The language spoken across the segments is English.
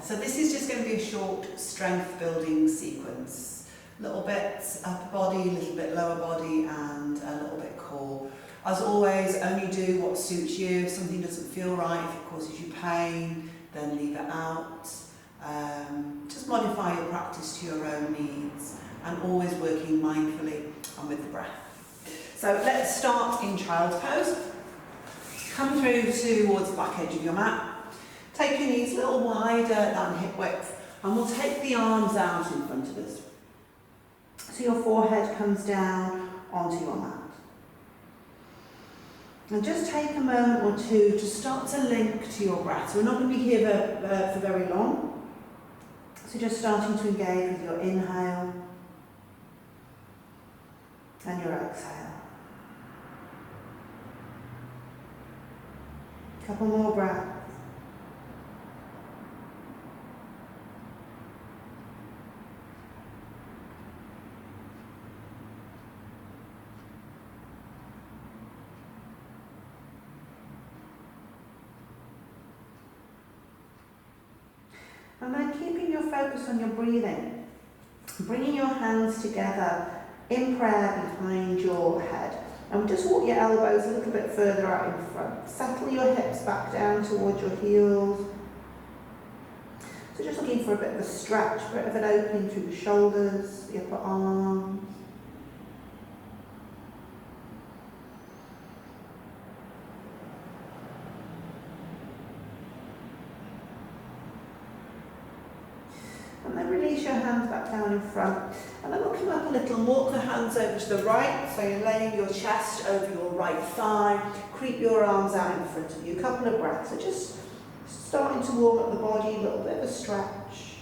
So this is just going to be a short strength building sequence. Little bits upper body, a little bit lower body, and a little bit core. As always, only do what suits you. If something doesn't feel right, if it causes you pain, then leave it out. Just modify your practice to your own needs, and always working mindfully and with the breath. So let's start in child's pose. Come through towards the back edge of your mat. Take your knees a little wider than hip width, and we'll take the arms out in front of us. So your forehead comes down onto your mat. And just take a moment or two to start to link to your breath. So we're not going to be here for very long. So just starting to engage with your inhale and your exhale. Couple more breaths. And then keeping your focus on your breathing, bringing your hands together in prayer behind your head. And just walk your elbows a little bit further out in front. Settle your hips back down towards your heels. So just looking for a bit of a stretch, a bit of an opening through the shoulders, the upper arms. And then release your hands back down in front. And then we'll come up a little and walk the hands over to the right. So you're laying your chest over your right thigh. Creep your arms out in front of you. A couple of breaths. So just starting to warm up the body, a little bit of a stretch.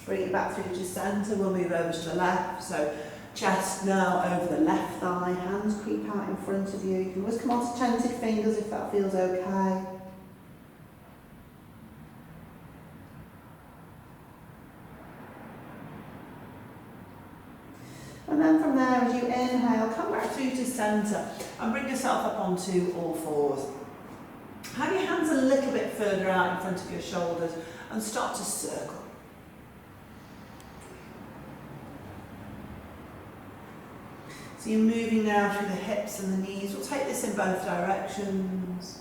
Bring it back through to centre. We'll move over to the left. So chest now over the left thigh, hands creep out in front of you. You can always come onto tented fingers if that feels okay. And then from there, as you inhale, come back through to centre and bring yourself up onto all fours. Have your hands a little bit further out in front of your shoulders and start to circle. So you're moving now through the hips and the knees. We'll take this in both directions.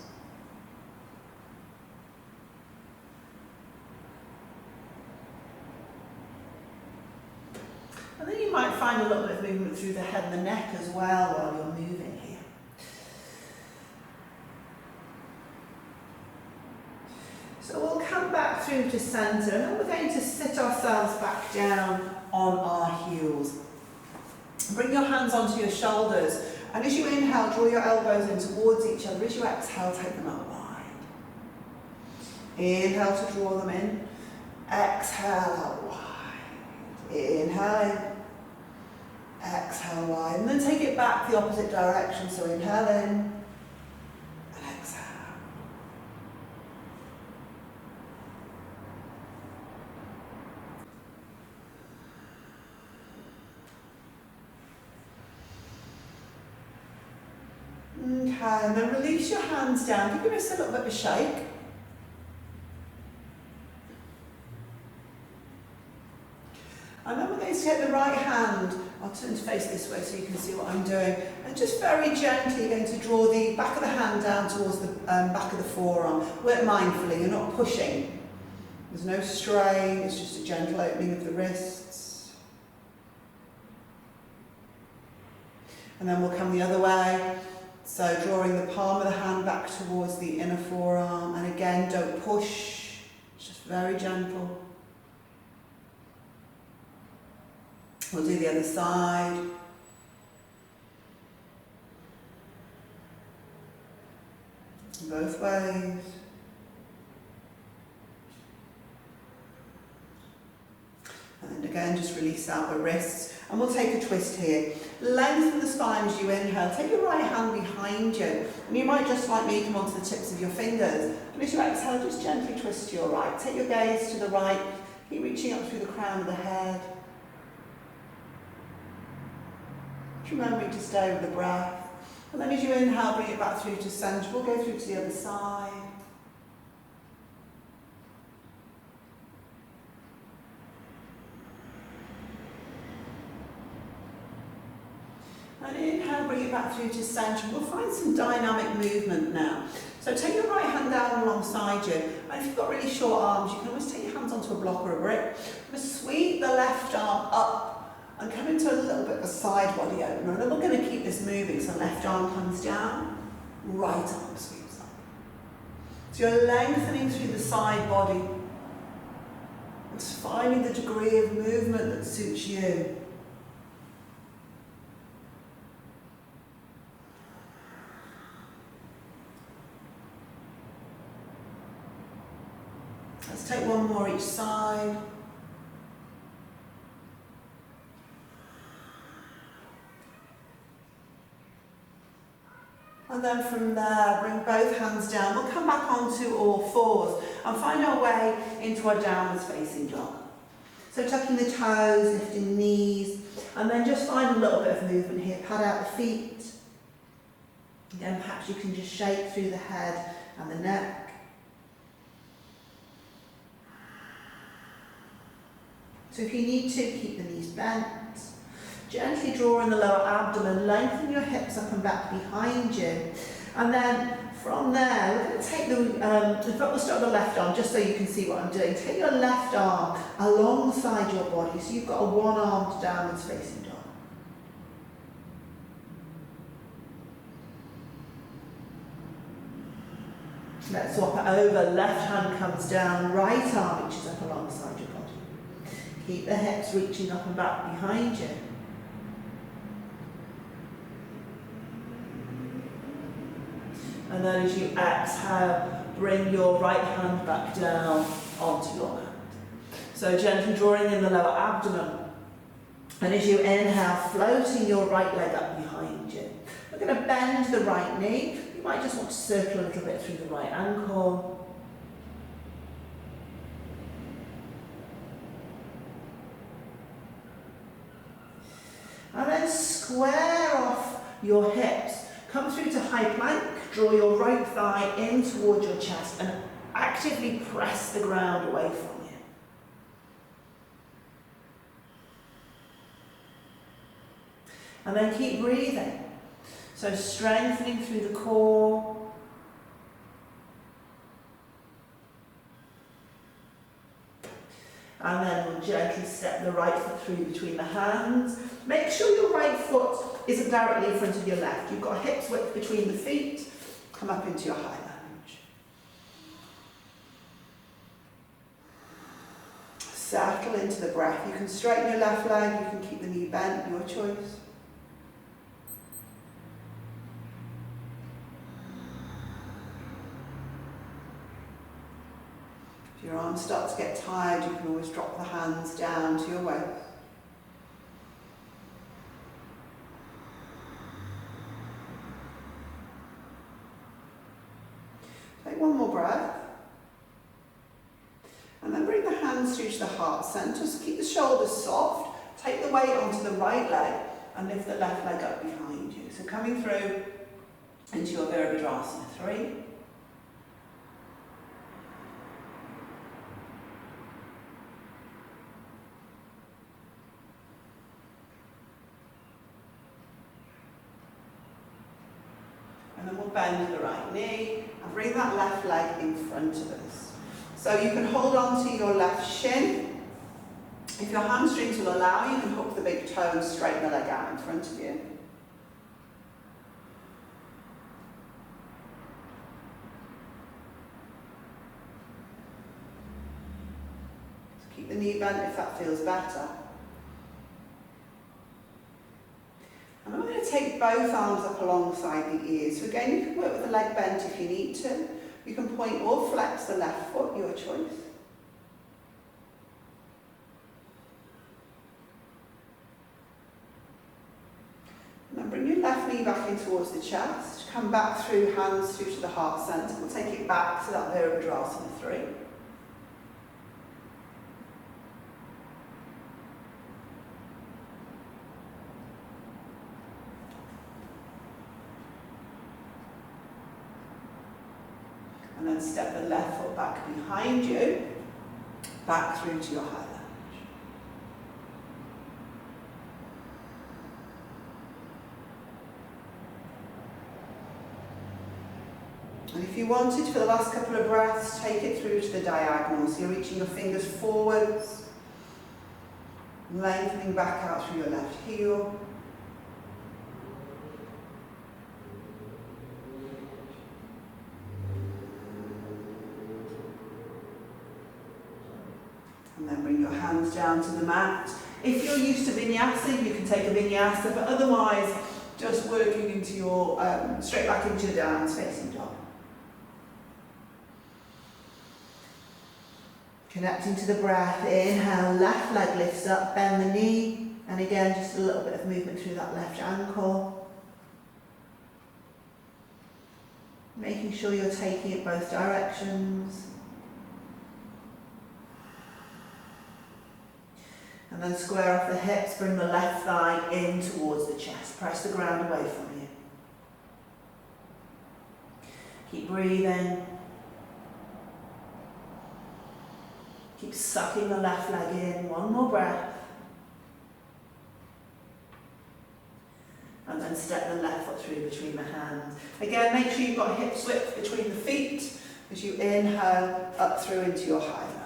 And then you might find a little bit of movement through the head and the neck as well while you're moving here. So we'll come back through to centre, and then we're going to sit ourselves back down on our heels. Bring your hands onto your shoulders, and as you inhale, draw your elbows in towards each other. As you exhale, take them out wide. Inhale to draw them in. Exhale out wide. Inhale in. Exhale wide. And then take it back the opposite direction. So inhale in and exhale. Okay, and then release your hands down. Give your wrists a little bit of a shake. And then we're going to take the right hand. I'll turn to face this way so you can see what I'm doing. And just very gently going to draw the back of the hand down towards the back of the forearm. Work mindfully, you're not pushing. There's no strain, it's just a gentle opening of the wrists. And then we'll come the other way. So drawing the palm of the hand back towards the inner forearm, and again, don't push, it's just very gentle. We'll do the other side. Both ways. And again, just release out the wrists. And we'll take a twist here. Lengthen the spine as you inhale. Take your right hand behind you. And you might just like me come onto the tips of your fingers. And as you exhale, just gently twist to your right. Take your gaze to the right. Keep reaching up through the crown of the head. Remembering to stay with the breath. Then as you inhale, bring it back through to centre. We'll go through to the other side. And inhale, bring it back through to centre. We'll find some dynamic movement now. So take your right hand down alongside you. And if you've got really short arms, you can always take your hands onto a block or a brick. Just sweep the left arm up and come into a little bit of a side body opener. And then we're going to keep this moving. So left arm comes down, right arm sweeps up. So you're lengthening through the side body. Just finding the degree of movement that suits you. Let's take one more each side. And then from there, bring both hands down. We'll come back onto all fours and find our way into our downwards facing dog. So tucking the toes, lifting knees, and then just find a little bit of movement here. Pad out the feet. Again, perhaps you can just shake through the head and the neck. So if you need to, keep the knees bent. Gently draw in the lower abdomen, lengthen your hips up and back behind you. And then from there, we're going to take in fact we'll start with the left arm, just so you can see what I'm doing. Take your left arm alongside your body, so you've got a one-armed downwards facing dog. Let's swap it over. Left hand comes down, right arm reaches up alongside your body. Keep the hips reaching up and back behind you. And then as you exhale, bring your right hand back down onto your mat. So gently drawing in the lower abdomen. And as you inhale, floating your right leg up behind you. We're going to bend the right knee. You might just want to circle a little bit through the right ankle. And then square off your hips. Come through to high plank. Draw your right thigh in towards your chest and actively press the ground away from you. And then keep breathing. So strengthening through the core. And then we'll gently step the right foot through between the hands. Make sure your right foot isn't directly in front of your left. You've got hips width between the feet. Come up into your high lunge. Settle into the breath. You can straighten your left leg, you can keep the knee bent, your choice. If your arms start to get tired, you can always drop the hands down to your waist. Take one more breath. And then bring the hands through to the heart centre. So keep the shoulders soft. Take the weight onto the right leg and lift the left leg up behind you. So coming through into your Virabhadrasana 3. And then we'll bend the right knee and bring that left leg in front of us. So you can hold on to your left shin. If your hamstrings will allow, you can hook the big toe and straighten the leg out in front of you. So keep the knee bent if that feels better. And I'm going to take both arms up alongside the ears. So again, you can work with the leg bent if you need to. You can point or flex the left foot, your choice. And then bring your left knee back in towards the chest. Come back through, hands through to the heart centre. We'll take it back to that Virabhadrasana 3. And then step the left foot back behind you, back through to your high lunge. And if you wanted, for the last couple of breaths, take it through to the diagonal. So you're reaching your fingers forwards, lengthening back out through your left heel. And then bring your hands down to the mat. If you're used to vinyasa, you can take a vinyasa, but otherwise, just working into your, straight back into the downwards facing dog. Connecting to the breath, inhale, left leg lifts up, bend the knee, and again, just a little bit of movement through that left ankle. Making sure you're taking it both directions. And then square off the hips, bring the left thigh in towards the chest. Press the ground away from you. Keep breathing. Keep sucking the left leg in. One more breath. And then step the left foot through between the hands. Again, make sure you've got hip width between the feet as you inhale up through into your high lunge.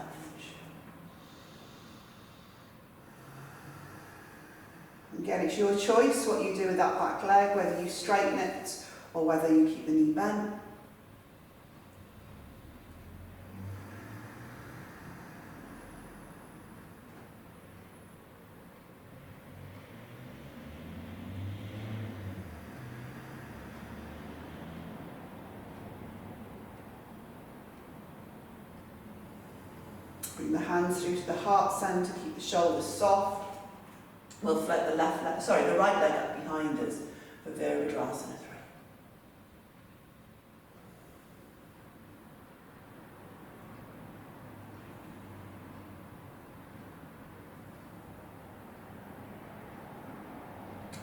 Again, it's your choice what you do with that back leg, whether you straighten it or whether you keep the knee bent. Bring the hands through to the heart centre, keep the shoulders soft. We'll float the the right leg up behind us for Virabhadrasana 3.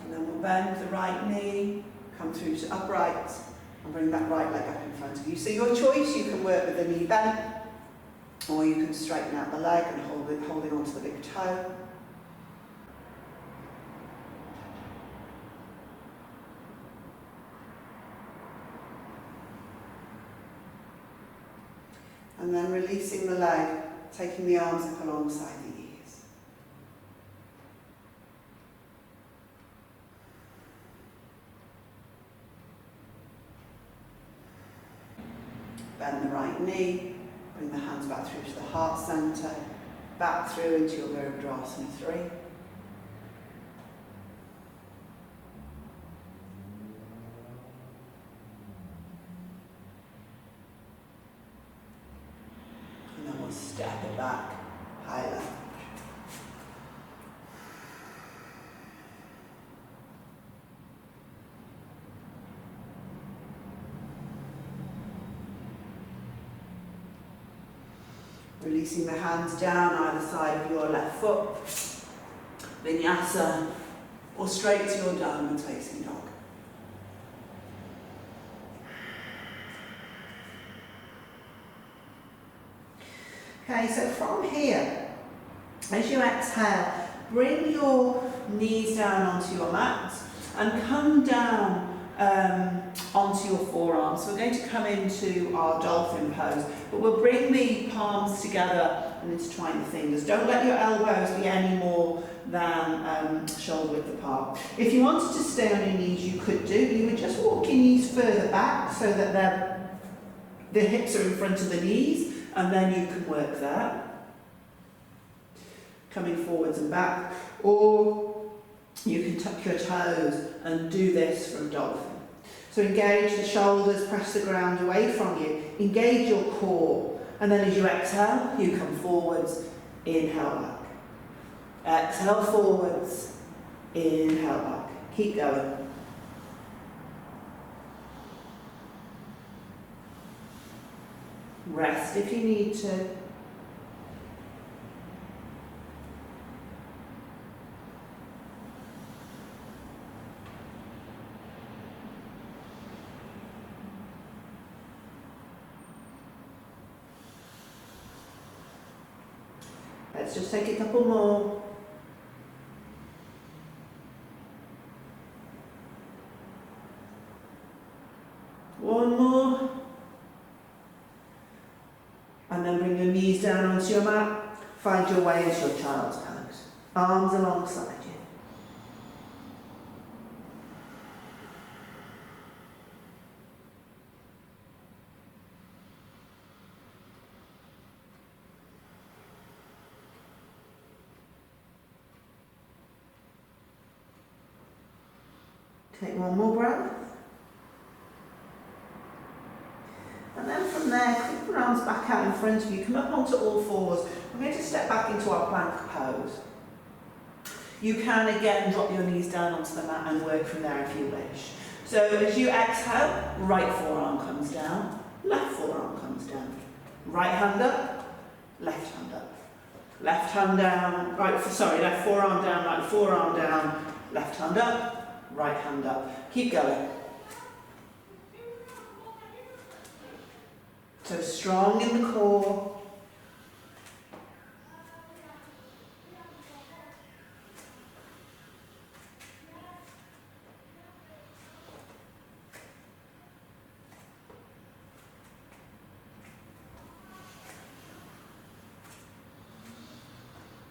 And then we'll bend the right knee, come through to upright, and bring that right leg up in front of you. So your choice, you can work with the knee bent, or you can straighten out the leg and holding onto the big toe. And then releasing the leg, taking the arms up alongside the ears. Bend the right knee, bring the hands back through to the heart centre, back through into your Virabhadrasana 3. Step it back, high lunge. Releasing the hands down either side of your left foot, vinyasa, or straight to your downward facing dog. Okay, so from here, as you exhale, bring your knees down onto your mat and come down onto your forearms. So we're going to come into our dolphin pose, but we'll bring the palms together and intertwine the fingers. Don't let your elbows be any more than shoulder width apart. If you wanted to stay on your knees, you could do. You would just walk your knees further back so that the hips are in front of the knees. And then you can work that, coming forwards and back, or you can tuck your toes and do this from dolphin. So engage the shoulders, press the ground away from you, engage your core, and then as you exhale, you come forwards, inhale back. Exhale forwards, inhale back. Keep going. Rest if you need to. Let's just take a couple more. One more. And then bring your knees down onto your mat. Find your way into your child's pose. Arms alongside you. Take one more breath. And then from there, click your arms back out in front of you. Come up onto all fours. We're going to step back into our plank pose. You can again drop your knees down onto the mat and work from there if you wish. So as you exhale, right forearm comes down, left forearm comes down. Right hand up, left hand up. Left hand down, left forearm down, right forearm down, left hand up, right hand up. Keep going. So strong in the core.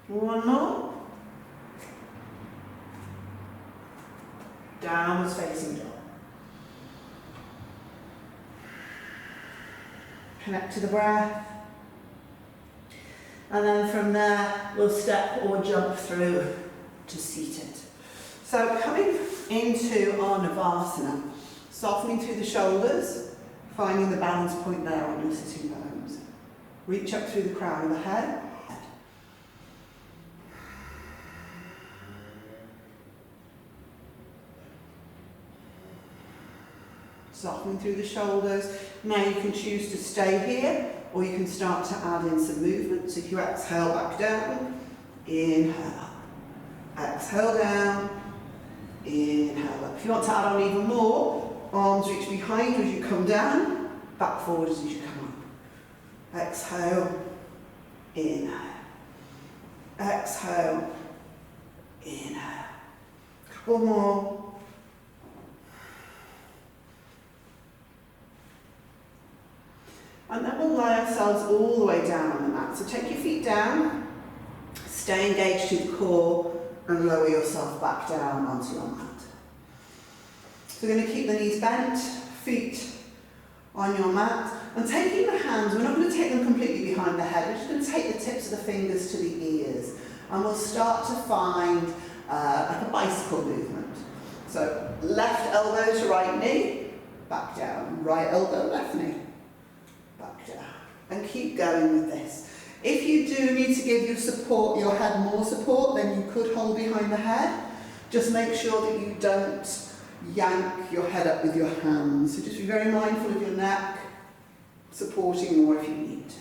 One more. Downwards facing dog. Connect to the breath. And then from there, we'll step or jump through to seated. So coming into our Navasana, softening through the shoulders, finding the balance point there on your sitting bones. Reach up through the crown of the head. Softening through the shoulders. Now you can choose to stay here, or you can start to add in some movement. So if you exhale back down, inhale up. Exhale down, inhale up. If you want to add on even more, arms reach behind as you come down, back forward as you come up. Exhale, inhale. Exhale, inhale. Couple more. And then we'll lay ourselves all the way down on the mat. So take your feet down, stay engaged to the core, and lower yourself back down onto your mat. So we're going to keep the knees bent, feet on your mat, and taking the hands, we're not going to take them completely behind the head, we're just going to take the tips of the fingers to the ears, and we'll start to find like a bicycle movement. So left elbow to right knee, back down, right elbow, left knee. Back down. And keep going with this. If you do need to give your head more support, then you could hold behind the head. Just make sure that you don't yank your head up with your hands. So just be very mindful of your neck, supporting more if you need to.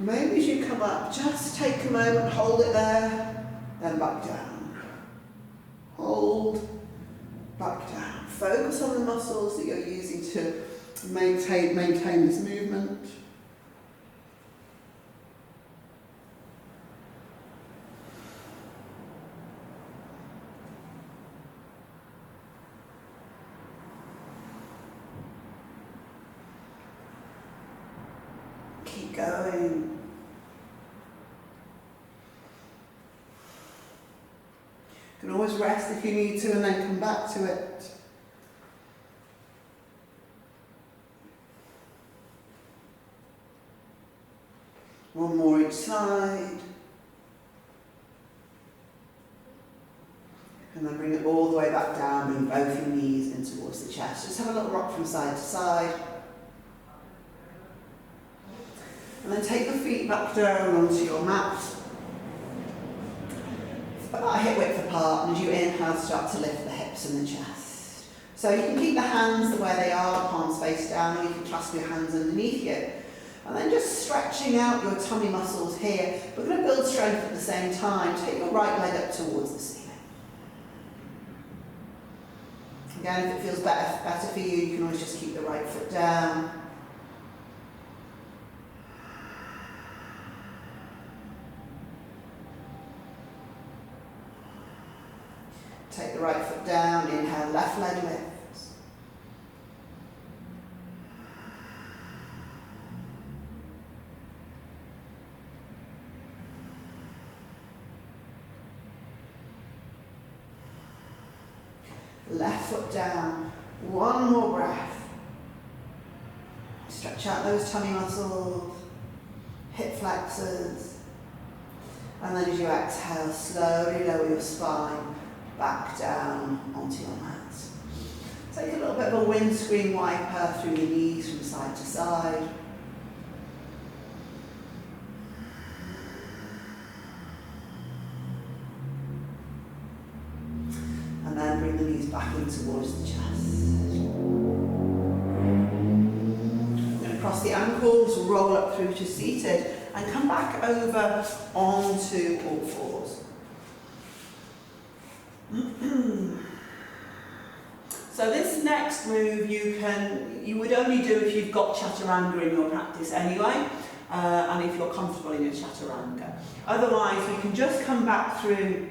Maybe as you come up, just take a moment, hold it there, then back down. Hold, back down. Focus on the muscles that you're using to maintain this movement. Keep going. You can always rest if you need to and then come back to it. One more each side. And then bring it all the way back down, bring both your knees in towards the chest. Just have a little rock from side to side. And then take the feet back down onto your mat. About hip width apart, and as you inhale, start to lift the hips and the chest. So you can keep the hands the way they are, palms face down, or you can clasp your hands underneath you. And then just stretching out your tummy muscles here. We're going to build strength at the same time. Take your right leg up towards the ceiling. Again, if it feels better for you, you can always just keep the right foot down. Take the right foot down, inhale, left leg lifts. Left foot down, one more breath. Stretch out those tummy muscles, hip flexors. And then as you exhale, slowly lower your spine back down onto your mat. Take a little bit of a windscreen wiper through your knees from side to side. And then bring the knees back in towards the chest. I'm going to cross the ankles, roll up through to seated, and come back over onto all fours. So this next move you would only do if you've got Chaturanga in your practice anyway, and if you're comfortable in your Chaturanga. Otherwise, we can just come back through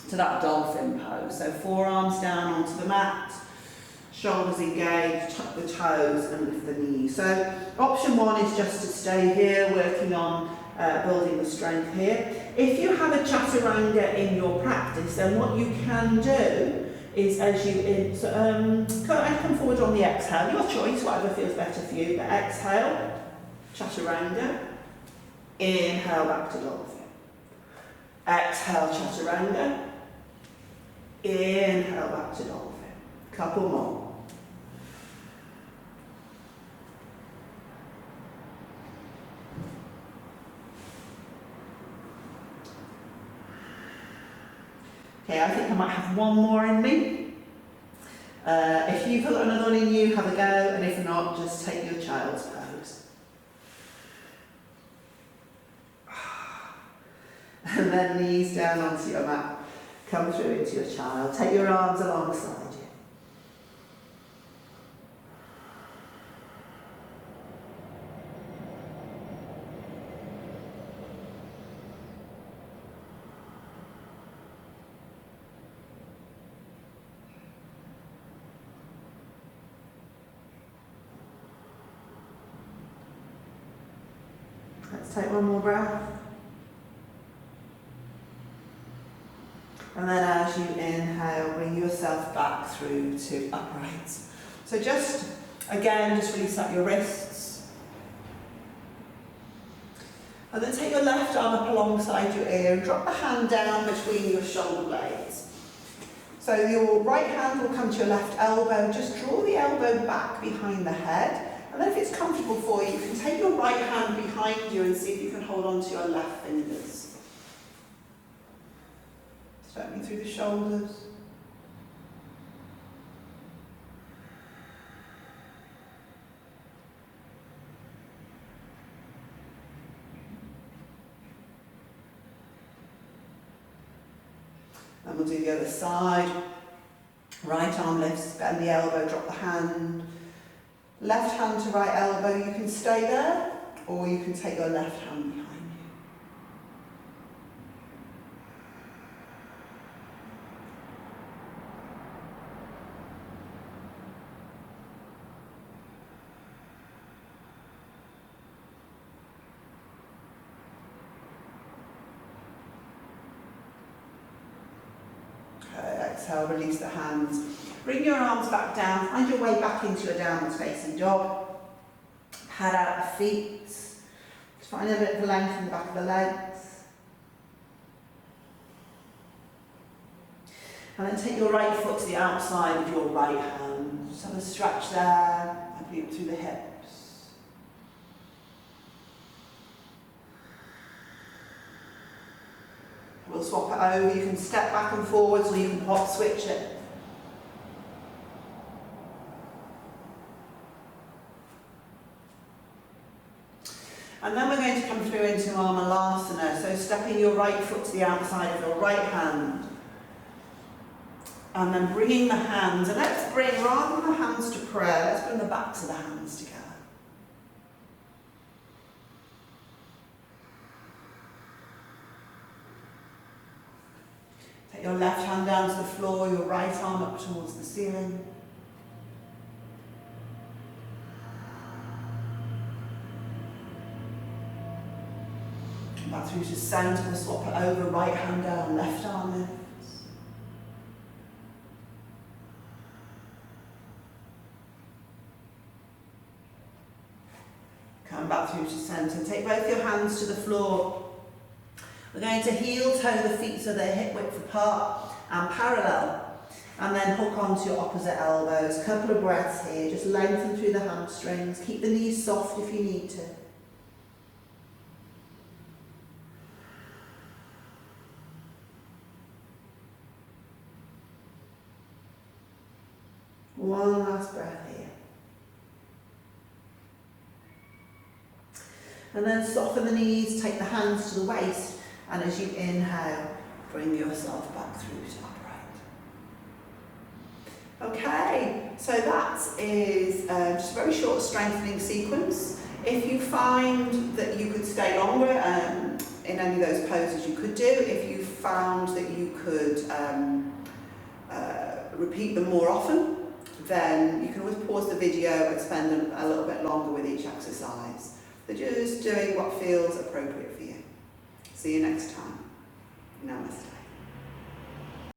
to that Dolphin Pose. So forearms down onto the mat, shoulders engaged, tuck the toes and lift the knees. So option one is just to stay here, working on building the strength here. If you have a Chaturanga in your practice, then what you can do is as you come forward on the exhale, your choice, whatever feels better for you, but exhale, Chaturanga, inhale back to Dolphin. Exhale, Chaturanga, inhale back to Dolphin. Couple more. Okay, I think I might have one more in me. If you've got another one in you, have a go, and if not, just take your child's pose. And then knees down onto your mat. Come through into your child. Take your arms alongside you. Let's take one more breath. And then as you inhale, bring yourself back through to upright. So just release up your wrists. And then take your left arm up alongside your ear and drop the hand down between your shoulder blades. So your right hand will come to your left elbow. Just draw the elbow back behind the head. And then if it's comfortable for you, you can take your right hand behind you and see if you can hold on to your left fingers. Straightening through the shoulders. And we'll do the other side. Right arm lifts, bend the elbow, drop the hand. Left hand to right elbow, you can stay there, or you can take your left hand behind you. Okay, exhale, release the hands. Bring your arms back down, find your way back into your downwards facing dog. Pad out the feet. Just find a bit of length in the back of the legs. And then take your right foot to the outside of your right hand. Just have a stretch there, opening up through the hips. We'll swap it over. You can step back and forwards or you can hop switch it. And then we're going to come through into Malasana. So stepping your right foot to the outside of your right hand. And then bringing the hands, and let's bring, rather than the hands to prayer, let's bring the backs of the hands together. Take your left hand down to the floor, your right arm up towards the ceiling. Back through to centre, we'll swap it over, right hand down, left arm lifts. Come back through to centre, take both your hands to the floor. We're going to heel toe the feet so they're hip width apart and parallel. And then hook onto your opposite elbows. Couple of breaths here, just lengthen through the hamstrings. Keep the knees soft if you need to. One last breath here. And then soften the knees, take the hands to the waist, and as you inhale, bring yourself back through to upright. Okay, so that is just a very short strengthening sequence. If you find that you could stay longer in any of those poses, you could do. If you found that you could repeat them more often, then you can always pause the video and spend a little bit longer with each exercise. So just doing what feels appropriate for you. See you next time. Namaste.